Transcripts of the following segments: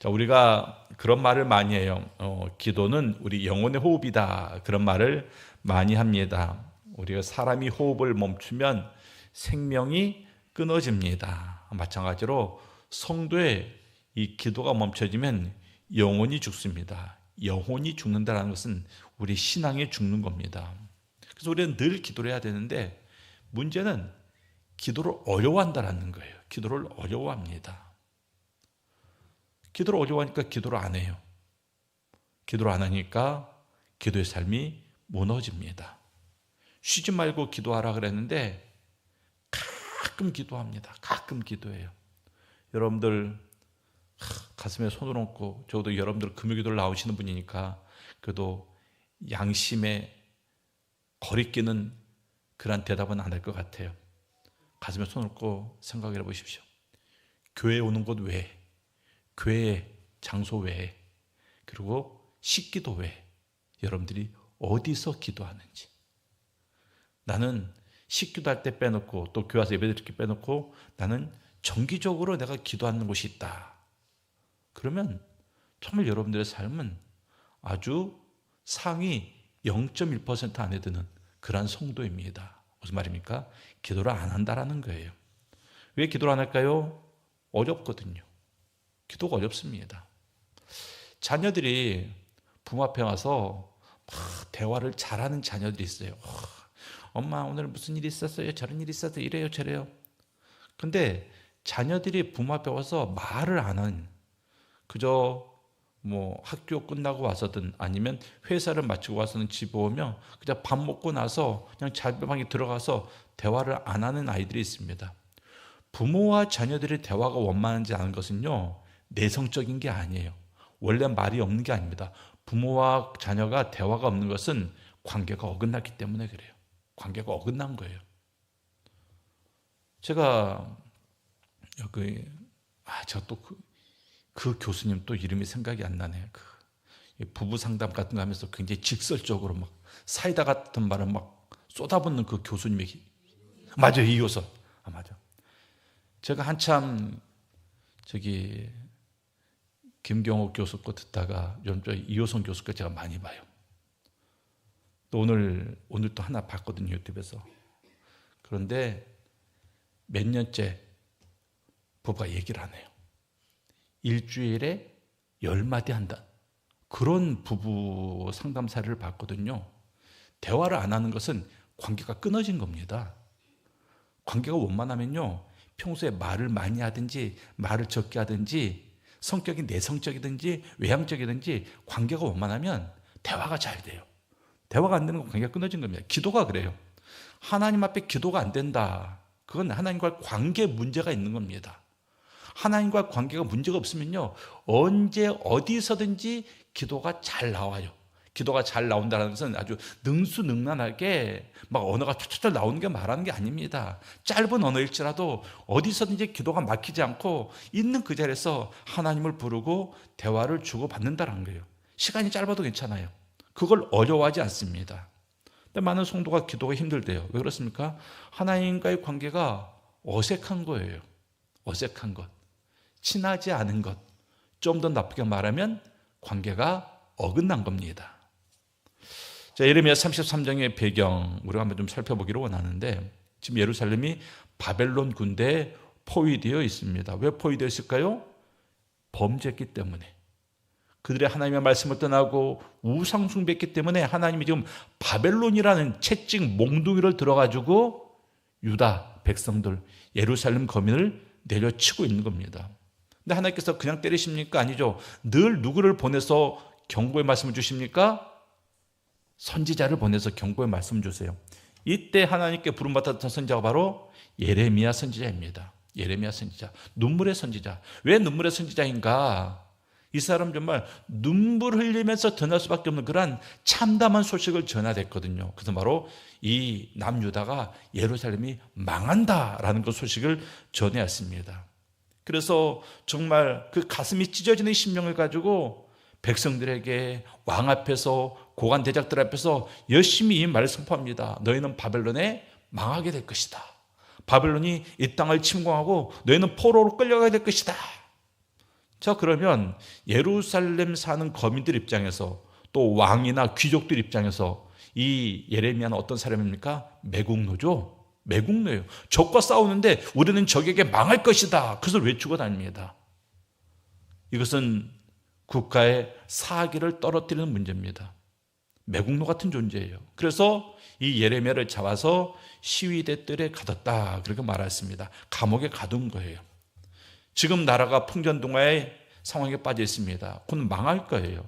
자, 우리가 그런 말을 많이 해요. 기도는 우리 영혼의 호흡이다. 그런 말을 많이 합니다. 우리가 사람이 호흡을 멈추면 생명이 끊어집니다. 마찬가지로 성도의 이 기도가 멈춰지면 영혼이 죽습니다. 영혼이 죽는다는 것은 우리 신앙이 죽는 겁니다. 그래서 우리는 늘 기도를 해야 되는데 문제는 기도를 어려워한다는 거예요. 기도를 어려워합니다. 기도를 어려워하니까 기도를 안 해요. 기도를 안 하니까 기도의 삶이 무너집니다. 쉬지 말고 기도하라 그랬는데 가끔 기도합니다. 가끔 기도해요. 여러분들 가슴에 손을 얹고, 저도 여러분들 금요기도를 나오시는 분이니까 그래도 양심에 거리끼는 그런 대답은 안 할 것 같아요. 가슴에 손을 얹고 생각해 보십시오. 교회에 오는 곳 외에, 교회 장소 외에, 그리고 식기도 외에 여러분들이 어디서 기도하는지. 나는 식기도할 때 빼놓고 또 교회 와서 예배드릴 때 빼놓고 나는 정기적으로 내가 기도하는 곳이 있다. 그러면 정말 여러분들의 삶은 아주 상위 0.1% 안에 드는 그러한 성도입니다. 무슨 말입니까? 기도를 안 한다라는 거예요. 왜 기도를 안 할까요? 어렵거든요. 기도가 어렵습니다. 자녀들이 부모 앞에 와서 막 대화를 잘하는 자녀들이 있어요. 엄마 오늘 무슨 일이 있었어요? 저런 일이 있었어요? 이래요 저래요. 근데 자녀들이 부모 앞에 와서 말을 안 하는, 그저 뭐 학교 끝나고 와서든 아니면 회사를 마치고 와서는 집에 오면 그냥 밥 먹고 나서 그냥 자방에 들어가서 대화를 안 하는 아이들이 있습니다. 부모와 자녀들의 대화가 원만하지 않은 것은요, 내성적인 게 아니에요. 원래 말이 없는 게 아닙니다. 부모와 자녀가 대화가 없는 것은 관계가 어긋났기 때문에 그래요. 관계가 어긋난 거예요. 제가 제가 또 그 교수님 또 이름이 생각이 안 나네요. 부부 상담 같은 거 하면서 굉장히 직설적으로 막 사이다 같은 말을 막 쏟아붓는 그 교수님이, 맞아요, 이효선. 맞아. 제가 한참 김경옥 교수 거 듣다가 이효선 교수 거 제가 많이 봐요. 또 오늘 또 하나 봤거든요, 유튜브에서. 그런데 몇 년째 부부가 얘기를 안 해요. 일주일에 10마디 한다. 그런 부부 상담 사례를 봤거든요. 대화를 안 하는 것은 관계가 끊어진 겁니다. 관계가 원만하면요, 평소에 말을 많이 하든지 말을 적게 하든지 성격이 내성적이든지 외향적이든지 관계가 원만하면 대화가 잘 돼요. 대화가 안 되는 건 관계가 끊어진 겁니다. 기도가 그래요. 하나님 앞에 기도가 안 된다. 그건 하나님과 관계 문제가 있는 겁니다. 하나님과 관계가 문제가 없으면요, 언제 어디서든지 기도가 잘 나와요. 기도가 잘 나온다는 것은 아주 능수능란하게 막 언어가 툭툭 나오는 게 말하는 게 아닙니다. 짧은 언어일지라도 어디서든지 기도가 막히지 않고 있는 그 자리에서 하나님을 부르고 대화를 주고받는다는 거예요. 시간이 짧아도 괜찮아요. 그걸 어려워하지 않습니다. 근데 많은 성도가 기도가 힘들대요. 왜 그렇습니까? 하나님과의 관계가 어색한 거예요. 어색한 것, 친하지 않은 것, 좀 더 나쁘게 말하면 관계가 어긋난 겁니다. 자, 예레미야 33장의 배경 우리가 한번 좀 살펴보기를 원하는데, 지금 예루살렘이 바벨론 군대에 포위되어 있습니다. 왜 포위되어 있을까요? 범죄했기 때문에. 그들의 하나님의 말씀을 떠나고 우상 숭배했기 때문에 하나님이 지금 바벨론이라는 채찍 몽둥이를 들어가지고 유다 백성들, 예루살렘 거민을 내려치고 있는 겁니다. 근데 하나님께서 그냥 때리십니까? 아니죠. 늘 누구를 보내서 경고의 말씀을 주십니까? 선지자를 보내서 경고의 말씀을 주세요. 이때 하나님께 부름받았던 선지자가 바로 예레미야 선지자입니다. 예레미야 선지자, 눈물의 선지자. 왜 눈물의 선지자인가? 이 사람 정말 눈물 흘리면서 전할 수밖에 없는 그런 참담한 소식을 전하댔거든요. 그래서 바로 이 남유다가 예루살렘이 망한다라는 그 소식을 전해왔습니다. 그래서 정말 그 가슴이 찢어지는 심령을 가지고 백성들에게 왕 앞에서 고관 대작들 앞에서 열심히 이 말을 선포합니다. 너희는 바벨론에 망하게 될 것이다. 바벨론이 이 땅을 침공하고 너희는 포로로 끌려가게 될 것이다. 자, 그러면 예루살렘 사는 거민들 입장에서 또 왕이나 귀족들 입장에서 이 예레미야는 어떤 사람입니까? 매국노죠. 매국노예요. 적과 싸우는데 우리는 적에게 망할 것이다, 그것을 외치고 다닙니다. 이것은 국가의 사기를 떨어뜨리는 문제입니다. 매국노 같은 존재예요. 그래서 이 예레미야를 잡아서 시위대 뜰에 가뒀다, 그렇게 말했습니다. 감옥에 가둔 거예요. 지금 나라가 풍전등화의 상황에 빠져 있습니다. 곧 망할 거예요.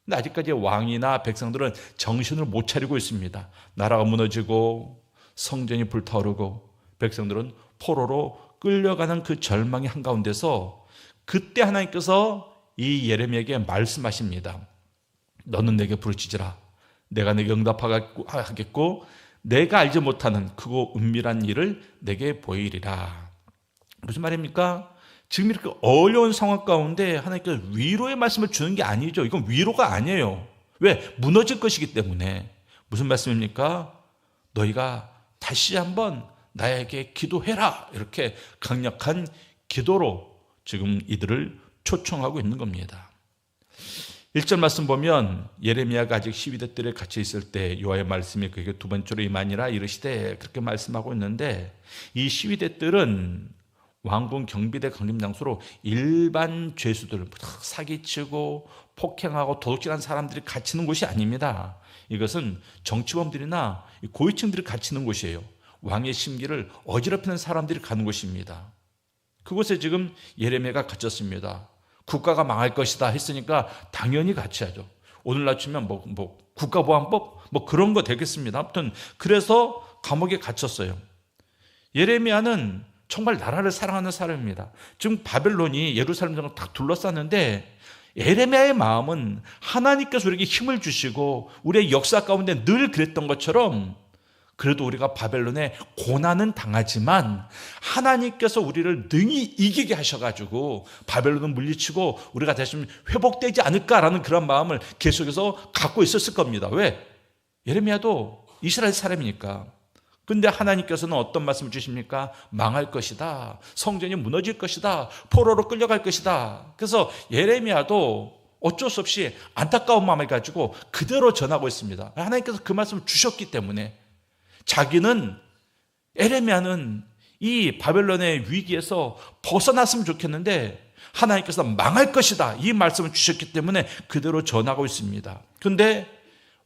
근데 아직까지 왕이나 백성들은 정신을 못 차리고 있습니다. 나라가 무너지고 성전이 불타오르고 백성들은 포로로 끌려가는 그 절망의 한가운데서 그때 하나님께서 이 예레미야에게 말씀하십니다. 너는 내게 부르짖으라. 내가 내게 응답하겠고 내가 알지 못하는 크고 은밀한 일을 내게 보이리라. 무슨 말입니까? 지금 이렇게 어려운 상황 가운데 하나님께서 위로의 말씀을 주는 게 아니죠. 이건 위로가 아니에요. 왜? 무너질 것이기 때문에. 무슨 말씀입니까? 너희가 다시 한번 나에게 기도해라, 이렇게 강력한 기도로 지금 이들을 초청하고 있는 겁니다. 1절 말씀 보면 예레미야가 아직 시위대 뜰에 갇혀 있을 때 여호와의 말씀이 그에게 두 번째로 임하니라 이르시되, 그렇게 말씀하고 있는데, 이 시위대 뜰은 왕궁 경비대 강림 장소로 일반 죄수들, 사기치고 폭행하고 도둑질한 사람들이 갇히는 곳이 아닙니다. 이것은 정치범들이나 고위층들이 갇히는 곳이에요. 왕의 심기를 어지럽히는 사람들이 가는 곳입니다. 그곳에 지금 예레미야가 갇혔습니다. 국가가 망할 것이다 했으니까 당연히 갇혀야죠. 오늘날 치면 국가보안법 그런 거 되겠습니다. 아무튼 그래서 감옥에 갇혔어요. 예레미야는 정말 나라를 사랑하는 사람입니다. 지금 바벨론이 예루살렘城을 딱 둘러쌌는데 예레미야의 마음은 하나님께서 우리에게 힘을 주시고 우리의 역사 가운데 늘 그랬던 것처럼, 그래도 우리가 바벨론에 고난은 당하지만 하나님께서 우리를 능히 이기게 하셔가지고 바벨론을 물리치고 우리가 다시 회복되지 않을까라는 그런 마음을 계속해서 갖고 있었을 겁니다. 왜? 예레미야도 이스라엘 사람이니까. 근데 하나님께서는 어떤 말씀을 주십니까? 망할 것이다, 성전이 무너질 것이다, 포로로 끌려갈 것이다. 그래서 예레미야도 어쩔 수 없이 안타까운 마음을 가지고 그대로 전하고 있습니다. 하나님께서 그 말씀을 주셨기 때문에. 자기는, 예레미야는 이 바벨론의 위기에서 벗어났으면 좋겠는데 하나님께서 망할 것이다, 이 말씀을 주셨기 때문에 그대로 전하고 있습니다. 그런데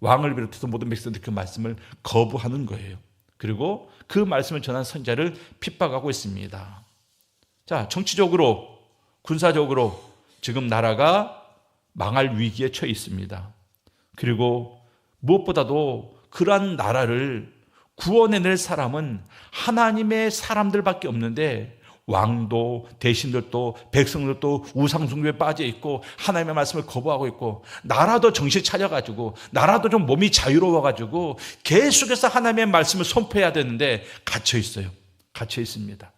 왕을 비롯해서 모든 백성들이 그 말씀을 거부하는 거예요. 그리고 그 말씀을 전한 선자를 핍박하고 있습니다. 자, 정치적으로, 군사적으로 지금 나라가 망할 위기에 처해 있습니다. 그리고 무엇보다도 그러한 나라를 구원해낼 사람은 하나님의 사람들밖에 없는데, 왕도 대신들도 백성들도 우상숭배에 빠져 있고 하나님의 말씀을 거부하고 있고, 나라도 정신 차려가지고 나라도 좀 몸이 자유로워가지고 계속해서 하나님의 말씀을 선포해야 되는데 갇혀 있어요. 갇혀 있습니다.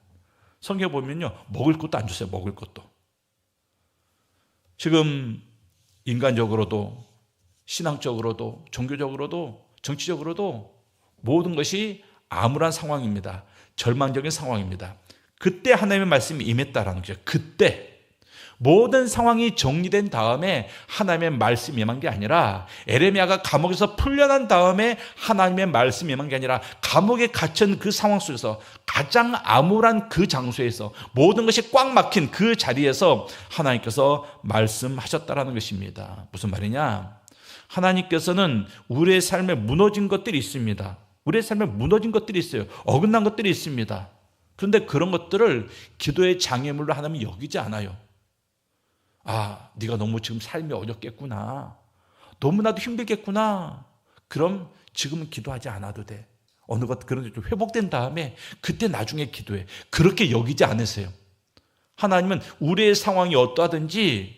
성경 보면요, 먹을 것도 안 주세요. 먹을 것도. 지금 인간적으로도 신앙적으로도 종교적으로도 정치적으로도 모든 것이 암울한 상황입니다. 절망적인 상황입니다. 그때 하나님의 말씀이 임했다라는 거죠. 그때 모든 상황이 정리된 다음에 하나님의 말씀이 임한 게 아니라, 예레미야가 감옥에서 풀려난 다음에 하나님의 말씀이 임한 게 아니라, 감옥에 갇힌 그 상황 속에서 가장 암울한 그 장소에서 모든 것이 꽉 막힌 그 자리에서 하나님께서 말씀하셨다라는 것입니다. 무슨 말이냐? 하나님께서는 우리의 삶에 무너진 것들이 있습니다. 우리의 삶에 무너진 것들이 있어요. 어긋난 것들이 있습니다. 그런데 그런 것들을 기도의 장애물로 하나님은 여기지 않아요. 아, 네가 너무 지금 삶이 어렵겠구나, 너무나도 힘들겠구나, 그럼 지금은 기도하지 않아도 돼. 어느 것 그런 게 좀 회복된 다음에 그때 나중에 기도해. 그렇게 여기지 않으세요. 하나님은 우리의 상황이 어떠하든지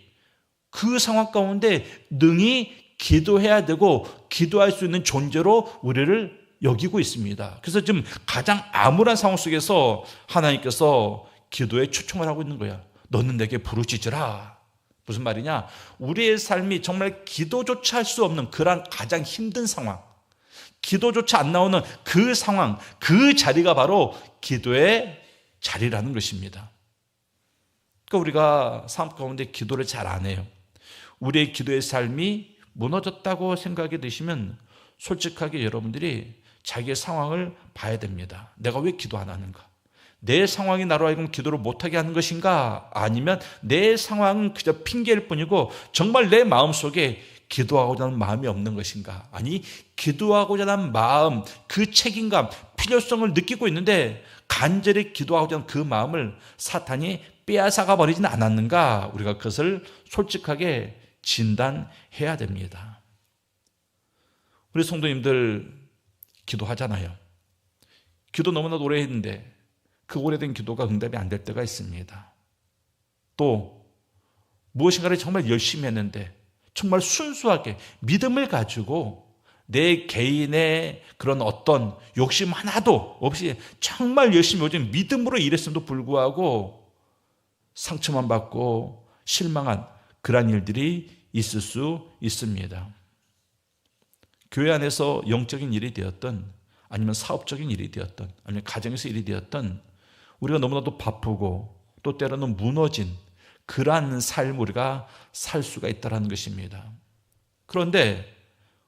그 상황 가운데 능히 기도해야 되고 기도할 수 있는 존재로 우리를 여기고 있습니다. 그래서 지금 가장 암울한 상황 속에서 하나님께서 기도에 초청을 하고 있는 거야. 너는 내게 부르짖으라. 무슨 말이냐? 우리의 삶이 정말 기도조차 할 수 없는 그런 가장 힘든 상황, 기도조차 안 나오는 그 상황, 그 자리가 바로 기도의 자리라는 것입니다. 그러니까 우리가 삶 가운데 기도를 잘 안 해요. 우리의 기도의 삶이 무너졌다고 생각이 드시면 솔직하게 여러분들이 자기의 상황을 봐야 됩니다. 내가 왜 기도 안 하는가? 내 상황이 나로 하여금 기도를 못하게 하는 것인가? 아니면 내 상황은 그저 핑계일 뿐이고 정말 내 마음속에 기도하고자 하는 마음이 없는 것인가? 아니, 기도하고자 하는 마음, 그 책임감, 필요성을 느끼고 있는데 간절히 기도하고자 하는 그 마음을 사탄이 빼앗아가 버리지는 않았는가? 우리가 그것을 솔직하게 진단해야 됩니다. 우리 성도님들 기도하잖아요. 기도 너무나 오래 했는데 그 오래된 기도가 응답이 안 될 때가 있습니다. 또 무엇인가를 정말 열심히 했는데 정말 순수하게 믿음을 가지고 내 개인의 그런 어떤 욕심 하나도 없이 정말 열심히 요즘 믿음으로 일했음에도 불구하고 상처만 받고 실망한 그러한 일들이 있을 수 있습니다. 교회 안에서 영적인 일이 되었던 아니면 사업적인 일이 되었던 아니면 가정에서 일이 되었던 우리가 너무나도 바쁘고 또 때로는 무너진 그러한 삶을 우리가 살 수가 있다는 것입니다. 그런데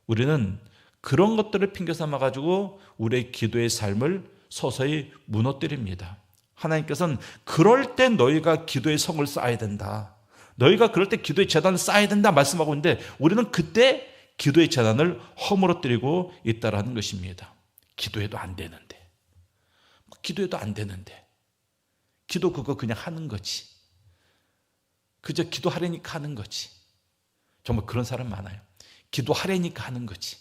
우리는 그런 것들을 핑계 삼아가지고 우리의 기도의 삶을 서서히 무너뜨립니다. 하나님께서는 그럴 때 너희가 기도의 성을 쌓아야 된다. 너희가 그럴 때 기도의 재단을 쌓아야 된다 말씀하고 있는데 우리는 그때 기도의 재단을 허물어뜨리고 있다는 것입니다. 기도해도 안 되는데. 기도해도 안 되는데. 기도 그거 그냥 하는 거지. 그저 기도하려니까 하는 거지. 정말 그런 사람 많아요. 기도하려니까 하는 거지.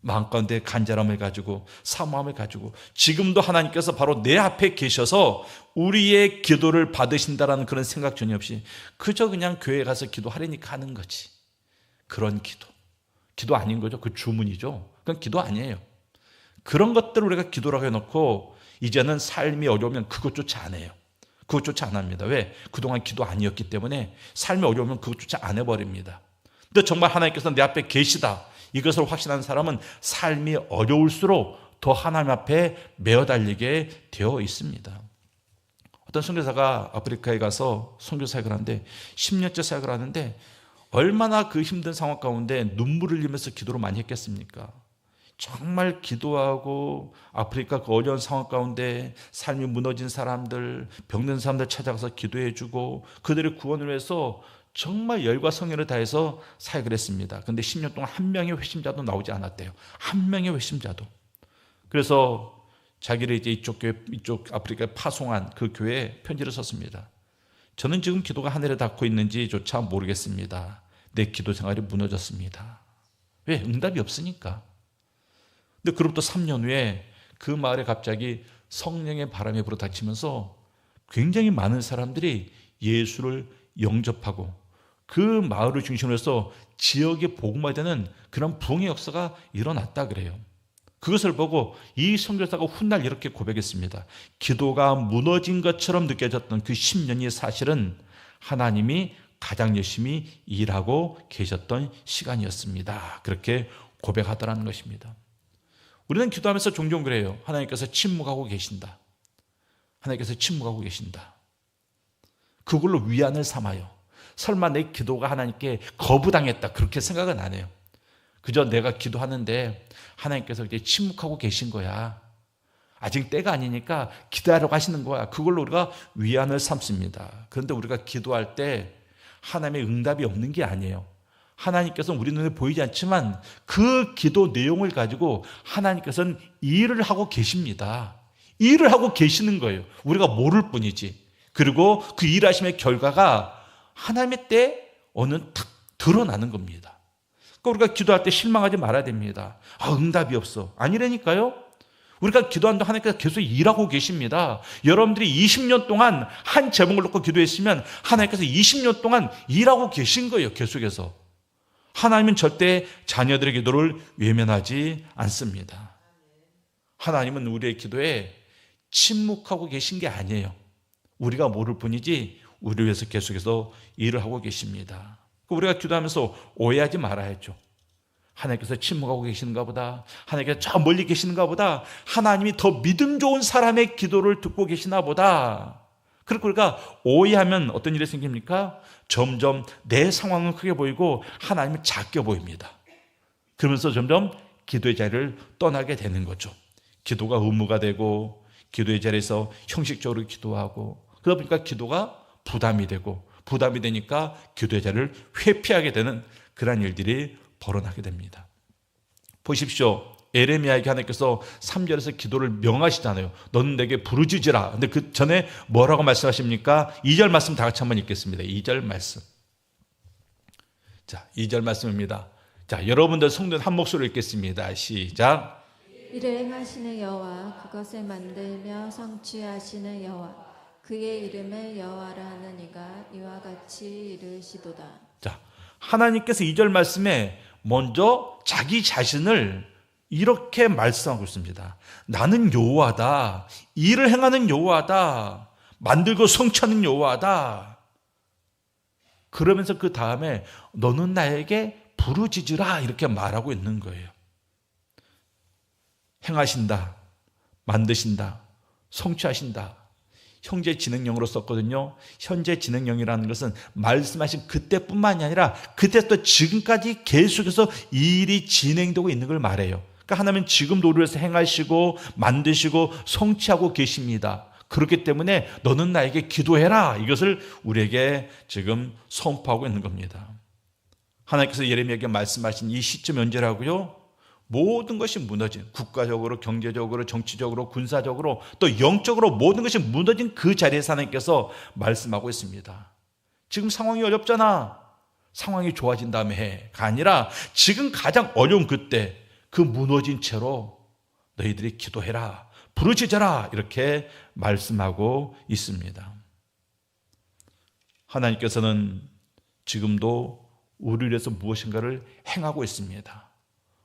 마음 가운데 간절함을 가지고 사모함을 가지고 지금도 하나님께서 바로 내 앞에 계셔서 우리의 기도를 받으신다라는 그런 생각 전혀 없이 그저 그냥 교회에 가서 기도하려니까 하는 거지. 그런 기도. 기도 아닌 거죠. 그 주문이죠. 그건 기도 아니에요. 그런 것들을 우리가 기도라고 해놓고 이제는 삶이 어려우면 그것조차 안 해요. 그것조차 안 합니다. 왜? 그동안 기도 아니었기 때문에 삶이 어려우면 그것조차 안 해버립니다. 근데 정말 하나님께서 내 앞에 계시다. 이것을 확신하는 사람은 삶이 어려울수록 더 하나님 앞에 메어 달리게 되어 있습니다. 어떤 선교사가 아프리카에 가서 선교 사역을 하는데 10년째 사역을 하는데 얼마나 그 힘든 상황 가운데 눈물을 흘리면서 기도를 많이 했겠습니까? 정말 기도하고 아프리카 그 어려운 상황 가운데 삶이 무너진 사람들, 병든 사람들 찾아가서 기도해주고 그들의 구원을 위해서 정말 열과 성의를 다해서 사역을 했습니다. 그런데 10년 동안 한 명의 회심자도 나오지 않았대요. 한 명의 회심자도. 그래서 자기를 이제 이쪽 아프리카에 파송한 그 교회에 편지를 썼습니다. 저는 지금 기도가 하늘에 닿고 있는지조차 모르겠습니다. 내 기도 생활이 무너졌습니다. 왜? 응답이 없으니까. 근데 그로부터 3년 후에 그 마을에 갑자기 성령의 바람이 불어닥치면서 굉장히 많은 사람들이 예수를 영접하고 그 마을을 중심으로 해서 지역에 복음화 되는 그런 부흥의 역사가 일어났다 그래요. 그것을 보고 이 선교사가 훗날 이렇게 고백했습니다. 기도가 무너진 것처럼 느껴졌던 그 10년이 사실은 하나님이 가장 열심히 일하고 계셨던 시간이었습니다. 그렇게 고백하더라는 것입니다. 우리는 기도하면서 종종 그래요. 하나님께서 침묵하고 계신다. 하나님께서 침묵하고 계신다. 그걸로 위안을 삼아요. 설마 내 기도가 하나님께 거부당했다 그렇게 생각은 안 해요. 그저 내가 기도하는데 하나님께서 이제 침묵하고 계신 거야. 아직 때가 아니니까 기도하려고 하시는 거야. 그걸로 우리가 위안을 삼습니다. 그런데 우리가 기도할 때 하나님의 응답이 없는 게 아니에요. 하나님께서는 우리 눈에 보이지 않지만 그 기도 내용을 가지고 하나님께서는 일을 하고 계십니다. 일을 하고 계시는 거예요. 우리가 모를 뿐이지. 그리고 그 일하심의 결과가 하나님의 때 어느 탁 드러나는 겁니다. 그러니까 우리가 기도할 때 실망하지 말아야 됩니다. 응답이 없어. 아니라니까요. 우리가 기도한다 하나님께서 계속 일하고 계십니다. 여러분들이 20년 동안 한 제목을 놓고 기도했으면 하나님께서 20년 동안 일하고 계신 거예요. 계속해서. 하나님은 절대 자녀들의 기도를 외면하지 않습니다. 하나님은 우리의 기도에 침묵하고 계신 게 아니에요. 우리가 모를 뿐이지 우리를 위해서 계속해서 일을 하고 계십니다. 우리가 기도하면서 오해하지 말아야죠. 하나님께서 침묵하고 계시는가 보다, 하나님께서 저 멀리 계시는가 보다, 하나님이 더 믿음 좋은 사람의 기도를 듣고 계시나 보다, 그리고 우리가 오해하면 어떤 일이 생깁니까? 점점 내 상황은 크게 보이고 하나님은 작게 보입니다. 그러면서 점점 기도의 자리를 떠나게 되는 거죠. 기도가 의무가 되고 기도의 자리에서 형식적으로 기도하고 그러다 보니까 기도가 부담이 되고 부담이 되니까 기도의 자리를 회피하게 되는 그런 일들이 벌어나게 됩니다. 보십시오. 에레미야에게 하나님께서 3절에서 기도를 명하시잖아요. 너는 내게 부르짖으라. 근데 그 전에 뭐라고 말씀하십니까? 2절 말씀 다 같이 한번 읽겠습니다. 2절 말씀. 자, 2절 말씀입니다. 자, 여러분들 성도는 한 목소리로 읽겠습니다. 시작. 이를 행하시는 여호와, 그것을 만들며 성취하시는 여호와, 그의 이름을 여호와라 하는 이가 이와 같이 이르시도다. 자, 하나님께서 2절 말씀에 먼저 자기 자신을 이렇게 말씀하고 있습니다. 나는 여호와다. 일을 행하는 여호와다. 만들고 성취하는 여호와다. 그러면서 그 다음에 너는 나에게 부르짖으라 이렇게 말하고 있는 거예요. 행하신다. 만드신다. 성취하신다. 현재 진행형으로 썼거든요. 현재 진행형이라는 것은 말씀하신 그때뿐만이 아니라 그때부터 지금까지 계속해서 일이 진행되고 있는 걸 말해요. 그러니까 하나님은 지금도 우리를 위해서 행하시고 만드시고 성취하고 계십니다. 그렇기 때문에 너는 나에게 기도해라. 이것을 우리에게 지금 선포하고 있는 겁니다. 하나님께서 예레미야에게 말씀하신 이 시점 언제라고요? 모든 것이 무너진, 국가적으로, 경제적으로, 정치적으로, 군사적으로, 또 영적으로 모든 것이 무너진 그 자리에서 하나님께서 말씀하고 있습니다. 지금 상황이 어렵잖아. 상황이 좋아진 다음에 해가 아니라 지금 가장 어려운 그때 그 무너진 채로 너희들이 기도해라, 부르짖어라 이렇게 말씀하고 있습니다. 하나님께서는 지금도 우리를 위해서 무엇인가를 행하고 있습니다.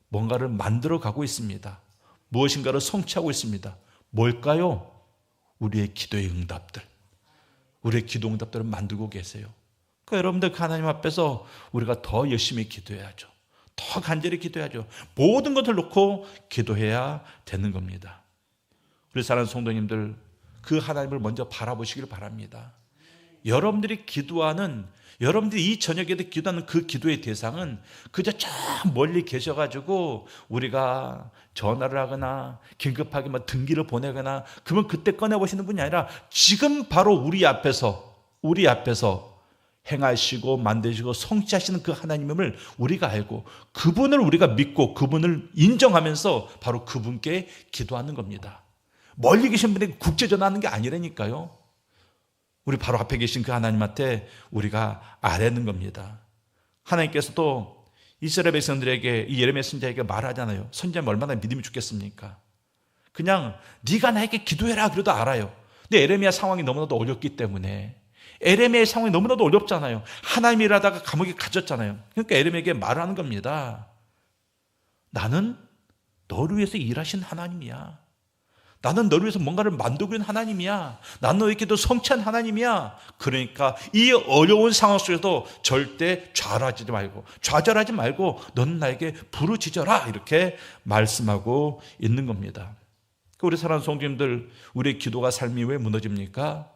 뭔가를 만들어 가고 있습니다. 무엇인가를 성취하고 있습니다. 뭘까요? 우리의 기도의 응답들. 우리의 기도 응답들을 만들고 계세요. 그러니까 여러분들 하나님 앞에서 우리가 더 열심히 기도해야죠. 더 간절히 기도해야죠. 모든 것을 놓고 기도해야 되는 겁니다. 우리 사랑하는 성도님들, 그 하나님을 먼저 바라보시길 바랍니다. 여러분들이 기도하는, 여러분들이 이 저녁에도 기도하는 그 기도의 대상은 그저 저 멀리 계셔가지고 우리가 전화를 하거나 긴급하게 뭐 등기를 보내거나 그러면 그때 꺼내보시는 분이 아니라 지금 바로 우리 앞에서 행하시고 만드시고 성취하시는 그 하나님을 우리가 알고 그분을 우리가 믿고 그분을 인정하면서 바로 그분께 기도하는 겁니다. 멀리 계신 분에게 국제전화하는 게 아니라니까요. 우리 바로 앞에 계신 그 하나님한테 우리가 아뢰는 겁니다. 하나님께서도 이스라엘 백성들에게, 이 예레미야 선지자에게 말하잖아요. 선지자면 얼마나 믿음이 좋겠습니까? 그냥 네가 나에게 기도해라 그래도 알아요. 근데 예레미야 상황이 너무나도 어렵기 때문에, 예레미야의 상황이 너무나도 어렵잖아요. 하나님 일하다가 감옥에 갇혔잖아요. 그러니까 예레미야에게 말하는 겁니다. 나는 너를 위해서 일하신 하나님이야. 나는 너를 위해서 뭔가를 만들고 있는 하나님이야. 나는 너에게도 성취한 하나님이야. 그러니까 이 어려운 상황 속에서도 절대 좌절하지 말고 너는 나에게 부르짖어라 이렇게 말씀하고 있는 겁니다. 우리 사랑하는 성도님들, 우리의 기도가 삶이 왜 무너집니까?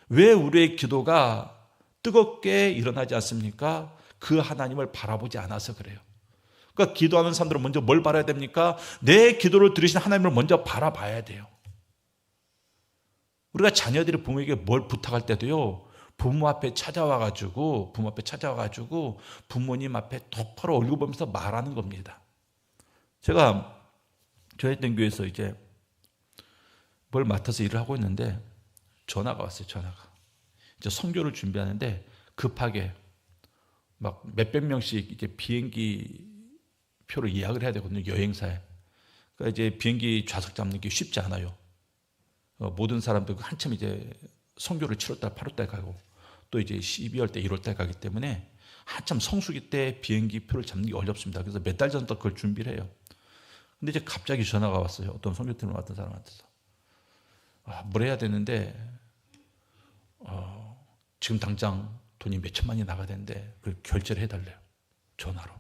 왜 우리의 기도가 뜨겁게 일어나지 않습니까? 그 하나님을 바라보지 않아서 그래요. 그러니까 기도하는 사람들은 먼저 뭘 바라야 됩니까? 내 기도를 들으신 하나님을 먼저 바라봐야 돼요. 우리가 자녀들이 부모에게 뭘 부탁할 때도요, 부모 앞에 찾아와가지고 부모님 앞에 똑바로 얼굴 보면서 말하는 겁니다. 제가 저했던 교회에서 이제 뭘 맡아서 일을 하고 있는데 전화가 왔어요. 이제 선교를 준비하는데 급하게 막 몇백 명씩 이제 비행기 표를 예약을 해야 되거든요. 여행사에. 그러니까 이제 비행기 좌석 잡는 게 쉽지 않아요. 모든 사람들 한참 이제 선교를 7월달, 8월달 가고 또 이제 12월달, 1월달 가기 때문에 한참 성수기 때 비행기 표를 잡는 게 어렵습니다. 그래서 몇 달 전부터 그걸 준비를 해요. 근데 이제 갑자기 전화가 왔어요. 어떤 선교팀을 왔던 사람한테서. 뭘 해야 되는데 지금 당장 돈이 몇 천만이 나가야 되는데 그걸 결제를 해달래요. 전화로.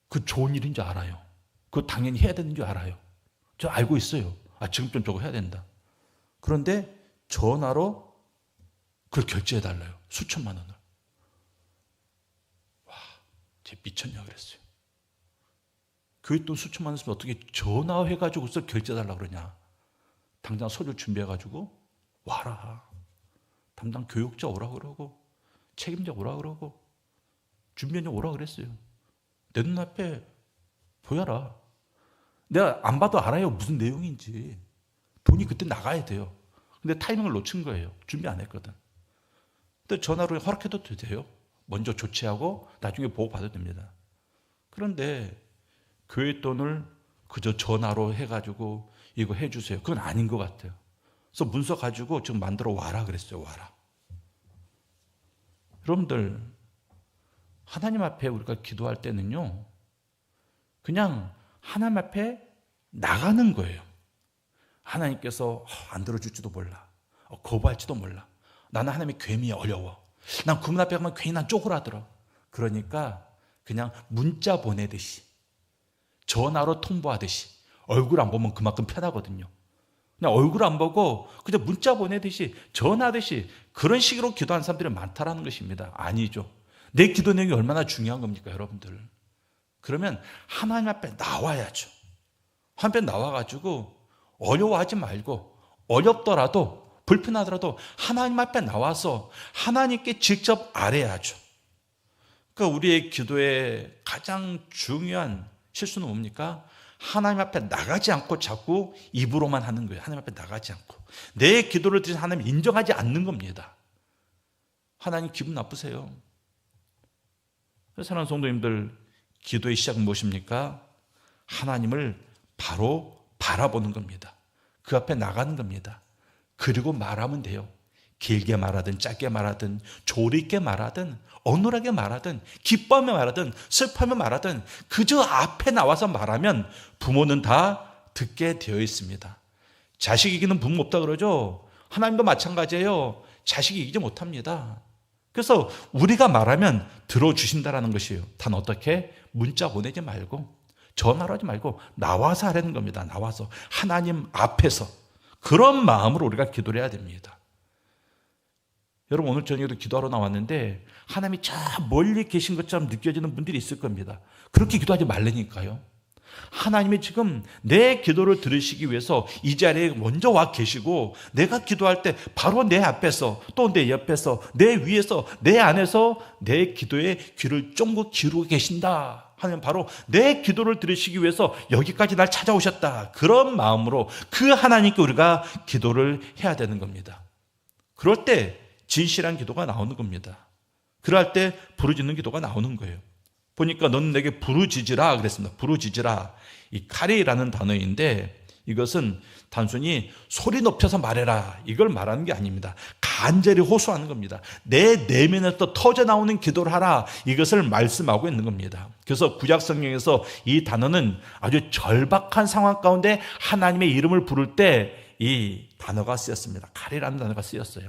그 좋은 일인 줄 알아요. 그거 당연히 해야 되는 줄 알아요. 저 알고 있어요. 지금 좀 저거 해야 된다. 그런데 전화로 그걸 결제해달라요. 수천만 원을. 와, 쟤 미쳤냐 그랬어요. 교회 돈 수천만 원 쓰면 어떻게 전화해가지고서 결제해달라 그러냐. 당장 서류 준비해가지고 와라. 담당 교육자 오라 그러고 책임자 오라 그러고 준비원장 오라 그랬어요. 내 눈앞에 보여라. 내가 안 봐도 알아요. 무슨 내용인지. 돈이 그때 나가야 돼요. 근데 타이밍을 놓친 거예요. 준비 안 했거든. 근데 전화로 허락해도 돼요. 먼저 조치하고 나중에 보고받아도 됩니다. 그런데 교회 돈을 그저 전화로 해가지고 이거 해주세요. 그건 아닌 것 같아요. 그래서 문서 가지고 지금 만들어 와라 그랬어요. 와라. 여러분들, 하나님 앞에 우리가 기도할 때는요, 그냥 하나님 앞에 나가는 거예요. 하나님께서 안 들어줄지도 몰라. 거부할지도 몰라. 나는 하나님의 괜히 어려워. 난 그분 앞에 가면 괜히 난 쪼그라들어. 그러니까 그냥 문자 보내듯이, 전화로 통보하듯이, 얼굴 안 보면 그만큼 편하거든요. 그냥 얼굴 안 보고 그냥 문자 보내듯이, 전화하듯이 그런 식으로 기도하는 사람들이 많다라는 것입니다. 아니죠. 내 기도 내용이 얼마나 중요한 겁니까, 여러분들? 그러면 하나님 앞에 나와야죠. 하나님 앞에 나와가지고 어려워하지 말고, 어렵더라도 불편하더라도 하나님 앞에 나와서 하나님께 직접 아뢰야죠. 그러니까 우리의 기도의 가장 중요한 실수는 뭡니까? 하나님 앞에 나가지 않고 자꾸 입으로만 하는 거예요. 하나님 앞에 나가지 않고 내 기도를 드린 하나님 인정하지 않는 겁니다. 하나님 기분 나쁘세요. 사랑하는 성도님들, 기도의 시작은 무엇입니까? 하나님을 바로 바라보는 겁니다. 그 앞에 나가는 겁니다. 그리고 말하면 돼요. 길게 말하든 짧게 말하든 조리 있게 말하든 어눌하게 말하든 기뻐하며 말하든 슬퍼하며 말하든 그저 앞에 나와서 말하면 부모는 다 듣게 되어 있습니다. 자식 이기는 부모 없다 그러죠. 하나님도 마찬가지예요. 자식이 이기지 못합니다. 그래서 우리가 말하면 들어주신다라는 것이에요. 단 어떻게? 문자 보내지 말고 전화로 하지 말고 나와서 하라는 겁니다. 나와서 하나님 앞에서 그런 마음으로 우리가 기도를 해야 됩니다. 여러분, 오늘 저녁에도 기도하러 나왔는데 하나님이 저 멀리 계신 것처럼 느껴지는 분들이 있을 겁니다. 그렇게 기도하지 말라니까요. 하나님이 지금 내 기도를 들으시기 위해서 이 자리에 먼저 와 계시고, 내가 기도할 때 바로 내 앞에서 또 내 옆에서 내 위에서 내 안에서 내 기도에 귀를 쫑긋 기울이고 계신다 하면 바로 내 기도를 들으시기 위해서 여기까지 날 찾아오셨다, 그런 마음으로 그 하나님께 우리가 기도를 해야 되는 겁니다. 그럴 때 진실한 기도가 나오는 겁니다. 그럴 때 부르짖는 기도가 나오는 거예요. 보니까 너는 내게 부르짖으라 그랬습니다. 부르짖으라. 이 카리라는 단어인데 이것은 단순히 소리 높여서 말해라 이걸 말하는 게 아닙니다. 간절히 호소하는 겁니다. 내 내면에서 터져 나오는 기도를 하라, 이것을 말씀하고 있는 겁니다. 그래서 구약 성경에서 이 단어는 아주 절박한 상황 가운데 하나님의 이름을 부를 때 이 단어가 쓰였습니다. 카리라는 단어가 쓰였어요.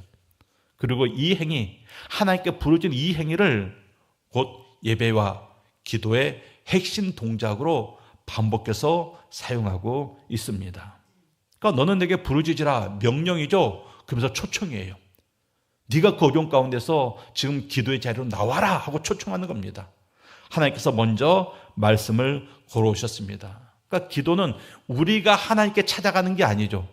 그리고 이 행위, 하나님께 부르짖는 이 행위를 곧 예배와 기도의 핵심 동작으로 반복해서 사용하고 있습니다. 그러니까 너는 내게 부르짖으라, 명령이죠. 그러면서 초청이에요. 네가 그 어려운 가운데서 지금 기도의 자리로 나와라 하고 초청하는 겁니다. 하나님께서 먼저 말씀을 걸어오셨습니다. 그러니까 기도는 우리가 하나님께 찾아가는 게 아니죠.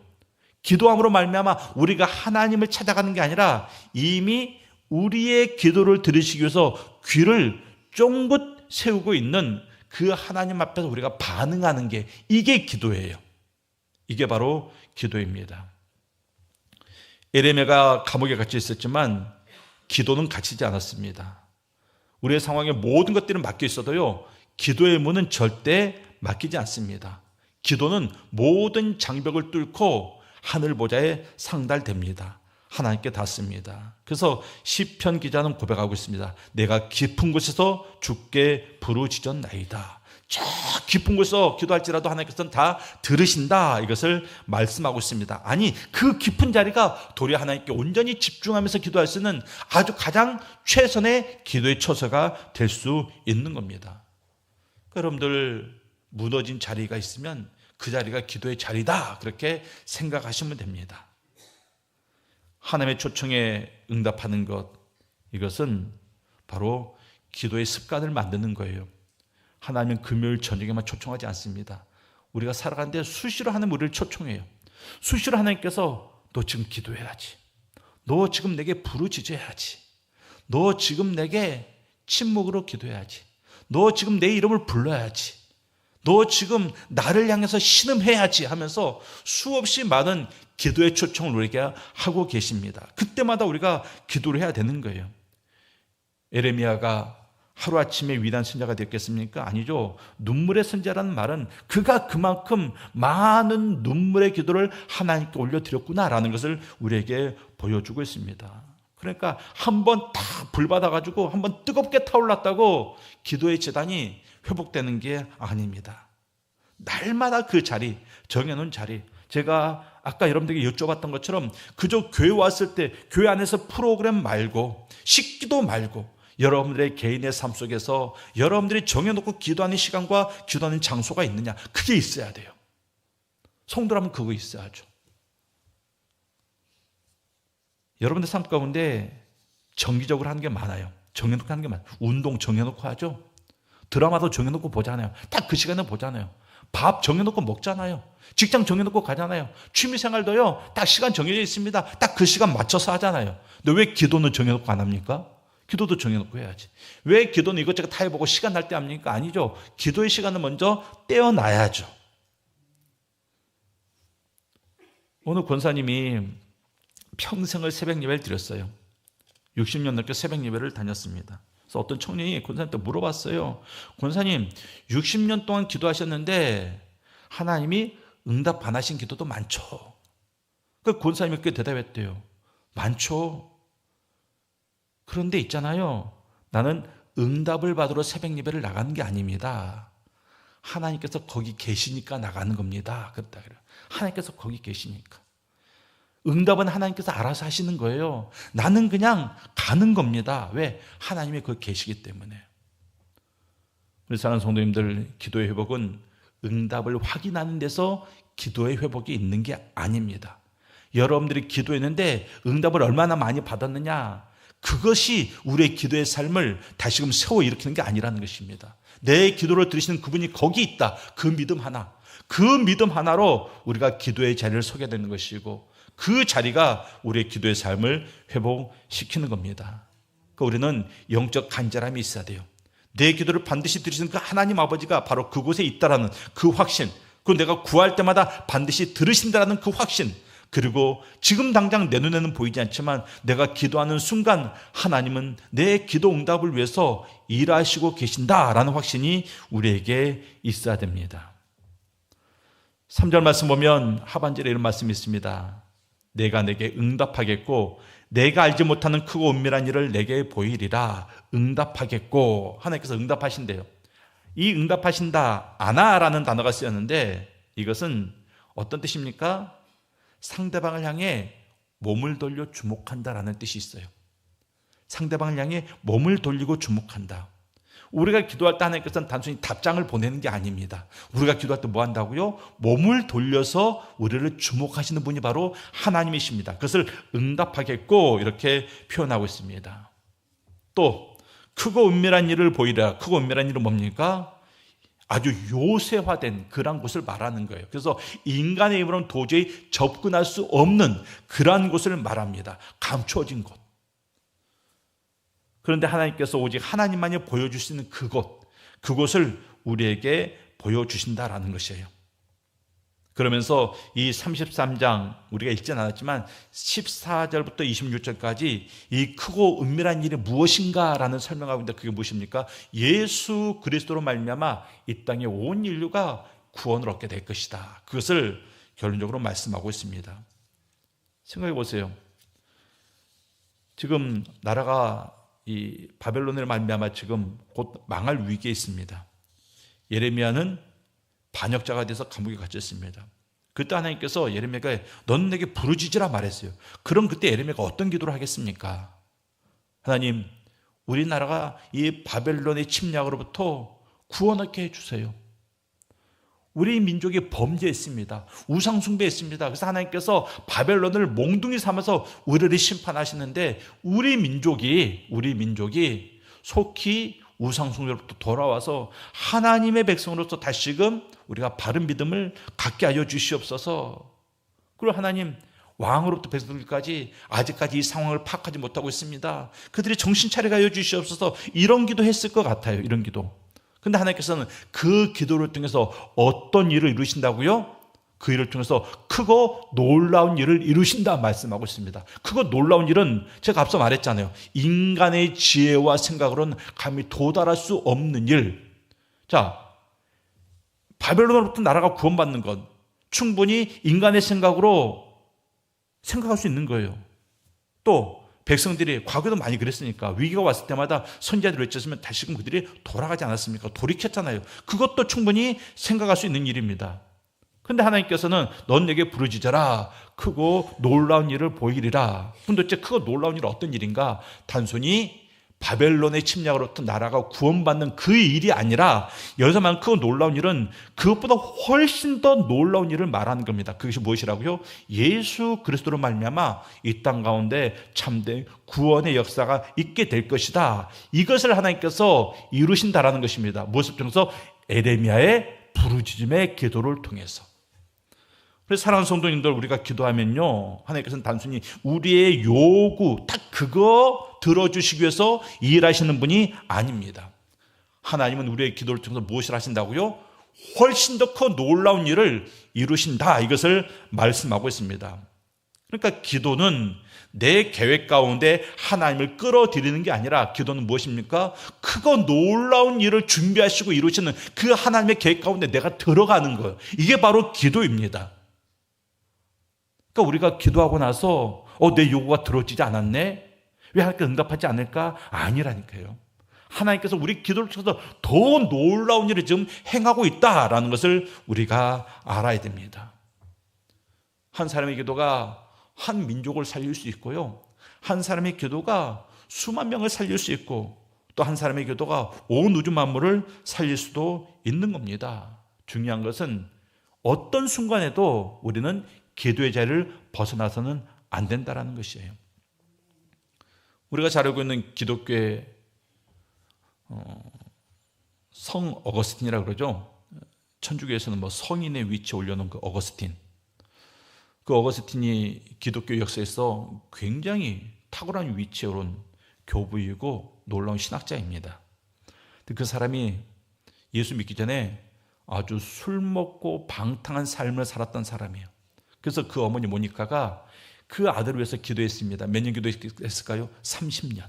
기도함으로 말미암아 우리가 하나님을 찾아가는 게 아니라 이미 우리의 기도를 들으시기 위해서 귀를 쫑긋 세우고 있는 그 하나님 앞에서 우리가 반응하는 게, 이게 기도예요. 이게 바로 기도입니다. 에레미야가 감옥에 갇혀 있었지만 기도는 갇히지 않았습니다. 우리의 상황에 모든 것들은 맡겨 있어도요, 기도의 문은 절대 맡기지 않습니다. 기도는 모든 장벽을 뚫고 하늘 보좌에 상달됩니다. 하나님께 닿습니다. 그래서 시편 기자는 고백하고 있습니다. 내가 깊은 곳에서 주께 부르짖었나이다. 저 깊은 곳에서 기도할지라도 하나님께서는 다 들으신다, 이것을 말씀하고 있습니다. 아니, 그 깊은 자리가 도리어 하나님께 온전히 집중하면서 기도할 수 있는 아주 가장 최선의 기도의 처소가 될 수 있는 겁니다. 여러분들, 무너진 자리가 있으면 그 자리가 기도의 자리다, 그렇게 생각하시면 됩니다. 하나님의 초청에 응답하는 것, 이것은 바로 기도의 습관을 만드는 거예요. 하나님은 금요일 저녁에만 초청하지 않습니다. 우리가 살아가는데 수시로 하나님 우리를 초청해요. 수시로 하나님께서 너 지금 기도해야지. 너 지금 내게 부르짖어야지. 너 지금 내게 침묵으로 기도해야지. 너 지금 내 이름을 불러야지. 너 지금 나를 향해서 신음해야지 하면서 수없이 많은 기도의 초청을 우리에게 하고 계십니다. 그때마다 우리가 기도를 해야 되는 거예요. 에레미야가 하루아침에 위대한 선자가 됐겠습니까? 아니죠. 눈물의 선자라는 말은 그가 그만큼 많은 눈물의 기도를 하나님께 올려드렸구나라는 것을 우리에게 보여주고 있습니다. 그러니까 한번 다 불받아가지고 한번 뜨겁게 타올랐다고 기도의 재단이 회복되는 게 아닙니다. 날마다 그 자리, 정해놓은 자리, 제가 아까 여러분들에게 여쭤봤던 것처럼 그저 교회 왔을 때 교회 안에서 프로그램 말고 식기도 말고 여러분들의 개인의 삶 속에서 여러분들이 정해놓고 기도하는 시간과 기도하는 장소가 있느냐, 그게 있어야 돼요. 성도라면 그거 있어야죠. 여러분들 삶 가운데 정기적으로 하는 게 많아요. 정해놓고 하는 게 많아요. 운동 정해놓고 하죠. 드라마도 정해놓고 보잖아요. 딱 그 시간에 보잖아요. 밥 정해놓고 먹잖아요. 직장 정해놓고 가잖아요. 취미생활도요, 딱 시간 정해져 있습니다. 딱 그 시간 맞춰서 하잖아요. 근데 왜 기도는 정해놓고 안 합니까? 기도도 정해놓고 해야지. 왜 기도는 이것저것 다 해보고 시간 날 때 합니까? 아니죠. 기도의 시간을 먼저 떼어놔야죠. 오늘 권사님이 평생을 새벽 예배를 드렸어요. 60년 넘게 새벽 예배를 다녔습니다. 그래서 어떤 청년이 권사님한테 물어봤어요. 권사님, 60년 동안 기도하셨는데 하나님이 응답 안 하신 기도도 많죠. 그 권사님이 그렇게 대답했대요. 많죠. 그런데 있잖아요. 나는 응답을 받으러 새벽 예배를 나가는 게 아닙니다. 하나님께서 거기 계시니까 나가는 겁니다. 그랬다 그래요. 하나님께서 거기 계시니까. 응답은 하나님께서 알아서 하시는 거예요. 나는 그냥 가는 겁니다. 왜? 하나님이 거기 계시기 때문에. 우리 사랑하는 성도님들, 기도의 회복은 응답을 확인하는 데서 기도의 회복이 있는 게 아닙니다. 여러분들이 기도했는데 응답을 얼마나 많이 받았느냐, 그것이 우리의 기도의 삶을 다시금 세워 일으키는 게 아니라는 것입니다. 내 기도를 들으시는 그분이 거기 있다. 그 믿음 하나. 그 믿음 하나로 우리가 기도의 자리를 서게 되는 것이고, 그 자리가 우리의 기도의 삶을 회복시키는 겁니다. 그러니까 우리는 영적 간절함이 있어야 돼요. 내 기도를 반드시 들으시는 그 하나님 아버지가 바로 그곳에 있다라는 그 확신, 그리고 내가 구할 때마다 반드시 들으신다라는 그 확신, 그리고 지금 당장 내 눈에는 보이지 않지만 내가 기도하는 순간 하나님은 내 기도 응답을 위해서 일하시고 계신다라는 확신이 우리에게 있어야 됩니다. 3절 말씀 보면 하반절에 이런 말씀이 있습니다. 내가 내게 응답하겠고 내가 알지 못하는 크고 은밀한 일을 내게 보이리라. 응답하겠고, 하나님께서 응답하신대요. 이 응답하신다, 아나라는 단어가 쓰였는데 이것은 어떤 뜻입니까? 상대방을 향해 몸을 돌려 주목한다라는 뜻이 있어요. 상대방을 향해 몸을 돌리고 주목한다. 우리가 기도할 때 하나님께서는 단순히 답장을 보내는 게 아닙니다. 우리가 기도할 때 뭐 한다고요? 몸을 돌려서 우리를 주목하시는 분이 바로 하나님이십니다. 그것을 응답하겠고 이렇게 표현하고 있습니다. 또 크고 은밀한 일을 보이라. 크고 은밀한 일은 뭡니까? 아주 요새화된 그런 곳을 말하는 거예요. 그래서 인간의 힘으로는 도저히 접근할 수 없는 그러한 곳을 말합니다. 감추어진 곳. 그런데 하나님께서 오직 하나님만이 보여주시는 그곳을 우리에게 보여주신다라는 것이에요. 그러면서 이 33장 우리가 읽진 않았지만 14절부터 26절까지 이 크고 은밀한 일이 무엇인가라는 설명하고 있는데 그게 무엇입니까? 예수 그리스도로 말미암아 이 땅의 온 인류가 구원을 얻게 될 것이다. 그것을 결론적으로 말씀하고 있습니다. 생각해 보세요. 지금 나라가 이 바벨론을 말미암아 지금 곧 망할 위기에 있습니다. 예레미야는 반역자가 돼서 감옥에 갇혔습니다. 그때 하나님께서 예레미야가 너는 내게 부르짖으라 말했어요. 그럼 그때 예레미야가 어떤 기도를 하겠습니까? 하나님, 우리나라가 이 바벨론의 침략으로부터 구원하게 해주세요. 우리 민족이 범죄했습니다. 우상숭배했습니다. 그래서 하나님께서 바벨론을 몽둥이 삼아서 우리를 심판하시는데 우리 민족이 속히 우상숭배로부터 돌아와서 하나님의 백성으로서 다시금 우리가 바른 믿음을 갖게 하여 주시옵소서. 그리고 하나님, 왕으로부터 백성들까지 아직까지 이 상황을 파악하지 못하고 있습니다. 그들이 정신 차리게 하여 주시옵소서. 이런 기도 했을 것 같아요. 이런 기도. 근데 하나님께서는 그 기도를 통해서 어떤 일을 이루신다고요? 그 일을 통해서 크고 놀라운 일을 이루신다 말씀하고 있습니다. 크고 놀라운 일은 제가 앞서 말했잖아요. 인간의 지혜와 생각으로는 감히 도달할 수 없는 일. 자, 바벨론으로부터 나라가 구원받는 것, 충분히 인간의 생각으로 생각할 수 있는 거예요. 또 백성들이 과거에도 많이 그랬으니까 위기가 왔을 때마다 선지자들이 외쳤으면 다시금 그들이 돌아가지 않았습니까? 돌이켰잖아요. 그것도 충분히 생각할 수 있는 일입니다. 그런데 하나님께서는 넌 내게 부르짖어라. 크고 놀라운 일을 보이리라. 그럼 도대체 크고 놀라운 일은 어떤 일인가? 단순히 바벨론의 침략으로부터 나라가 구원받는 그 일이 아니라 여기서 말하는 크고 놀라운 일은 그것보다 훨씬 더 놀라운 일을 말하는 겁니다. 그것이 무엇이라고요? 예수 그리스도로 말미암아 이 땅 가운데 참된 구원의 역사가 있게 될 것이다. 이것을 하나님께서 이루신다라는 것입니다. 무엇을 통해서? 에레미야의 부르짖음의 기도를 통해서. 그래서 사랑하는 성도님들, 우리가 기도하면요, 하나님께서는 단순히 우리의 요구 딱 그거 들어주시기 위해서 일하시는 분이 아닙니다. 하나님은 우리의 기도를 통해서 무엇을 하신다고요? 훨씬 더 큰 놀라운 일을 이루신다. 이것을 말씀하고 있습니다. 그러니까 기도는 내 계획 가운데 하나님을 끌어들이는 게 아니라 기도는 무엇입니까? 크고 놀라운 일을 준비하시고 이루시는 그 하나님의 계획 가운데 내가 들어가는 거예요. 이게 바로 기도입니다. 그러니까 우리가 기도하고 나서 내 요구가 들어지지 않았네? 왜 하나님께 응답하지 않을까? 아니라니까요. 하나님께서 우리 기도를 통해서 더 놀라운 일을 지금 행하고 있다라는 것을 우리가 알아야 됩니다. 한 사람의 기도가 한 민족을 살릴 수 있고요. 한 사람의 기도가 수만 명을 살릴 수 있고 또 한 사람의 기도가 온 우주 만물을 살릴 수도 있는 겁니다. 중요한 것은 어떤 순간에도 우리는 기도의 자리를 벗어나서는 안 된다는 것이에요. 우리가 잘 알고 있는 기독교의 성 어거스틴이라고 그러죠. 천주교에서는 성인의 위치에 올려놓은 그 어거스틴. 그 어거스틴이 기독교 역사에서 굉장히 탁월한 위치에 오른 교부이고 놀라운 신학자입니다. 그 사람이 예수 믿기 전에 아주 술 먹고 방탕한 삶을 살았던 사람이에요. 그래서 그 어머니 모니카가 그 아들을 위해서 기도했습니다. 몇 년 기도했을까요? 30년.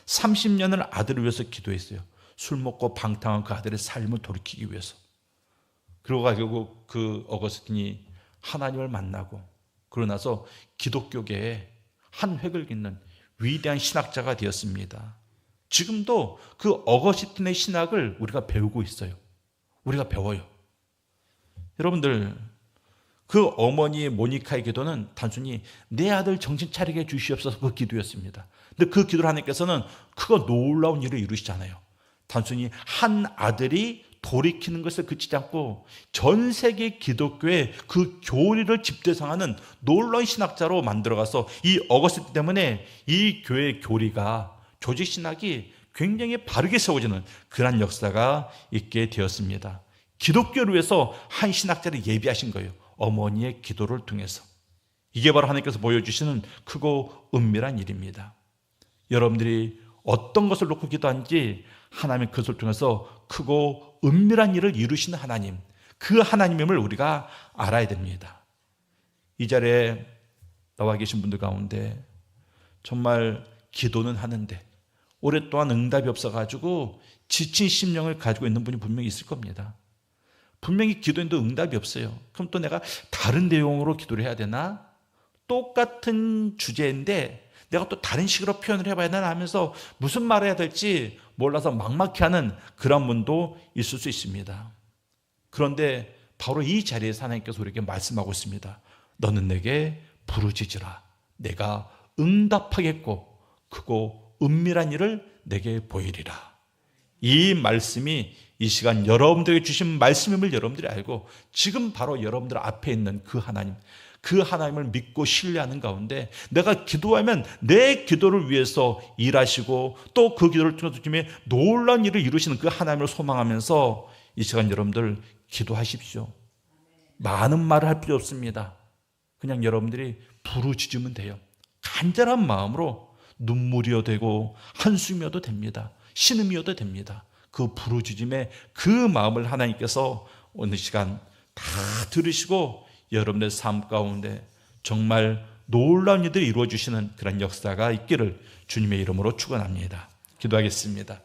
30년을 아들을 위해서 기도했어요. 술 먹고 방탕한 그 아들의 삶을 돌이키기 위해서. 그러고 결국 그 어거스틴이 하나님을 만나고 그러고 나서 기독교계에 한 획을 긋는 위대한 신학자가 되었습니다. 지금도 그 어거스틴의 신학을 우리가 배우고 있어요. 우리가 배워요. 여러분들, 그 어머니의 모니카의 기도는 단순히 내 아들 정신 차리게 해주시옵소서 그 기도였습니다. 근데 그 기도를 하나님께서는 크고 놀라운 일을 이루시잖아요. 단순히 한 아들이 돌이키는 것을 그치지 않고 전 세계 기독교의 그 교리를 집대성하는 놀라운 신학자로 만들어가서 이 어거스틴 때문에 이 교회의 교리가 조직신학이 굉장히 바르게 세워지는 그런 역사가 있게 되었습니다. 기독교를 위해서 한 신학자를 예비하신 거예요. 어머니의 기도를 통해서. 이게 바로 하나님께서 보여주시는 크고 은밀한 일입니다. 여러분들이 어떤 것을 놓고 기도하는지 하나님의 그것을 통해서 크고 은밀한 일을 이루시는 하나님, 그 하나님임을 우리가 알아야 됩니다. 이 자리에 나와 계신 분들 가운데 정말 기도는 하는데 오랫동안 응답이 없어가지고 지친 심령을 가지고 있는 분이 분명히 있을 겁니다. 분명히 기도했는데 응답이 없어요. 그럼 또 내가 다른 내용으로 기도를 해야 되나? 똑같은 주제인데 내가 또 다른 식으로 표현을 해봐야 되나 하면서 무슨 말을 해야 될지 몰라서 막막해하는 그런 분도 있을 수 있습니다. 그런데 바로 이 자리에서 하나님께서 우리에게 말씀하고 있습니다. 너는 내게 부르짖으라. 내가 응답하겠고 크고 은밀한 일을 내게 보이리라. 이 말씀이 이 시간 여러분들에게 주신 말씀임을 여러분들이 알고 지금 바로 여러분들 앞에 있는 그 하나님, 그 하나님을 믿고 신뢰하는 가운데 내가 기도하면 내 기도를 위해서 일하시고 또 그 기도를 통해서 주님의 놀라운 일을 이루시는 그 하나님을 소망하면서 이 시간 여러분들 기도하십시오. 많은 말을 할 필요 없습니다. 그냥 여러분들이 부르짖으면 돼요. 간절한 마음으로 눈물이어도 되고 한숨이어도 됩니다. 신음이어도 됩니다. 그 부르짖음의 그 마음을 하나님께서 오늘 시간 다 들으시고 여러분의 삶 가운데 정말 놀라운 일들을 이루어주시는 그런 역사가 있기를 주님의 이름으로 축원합니다. 기도하겠습니다.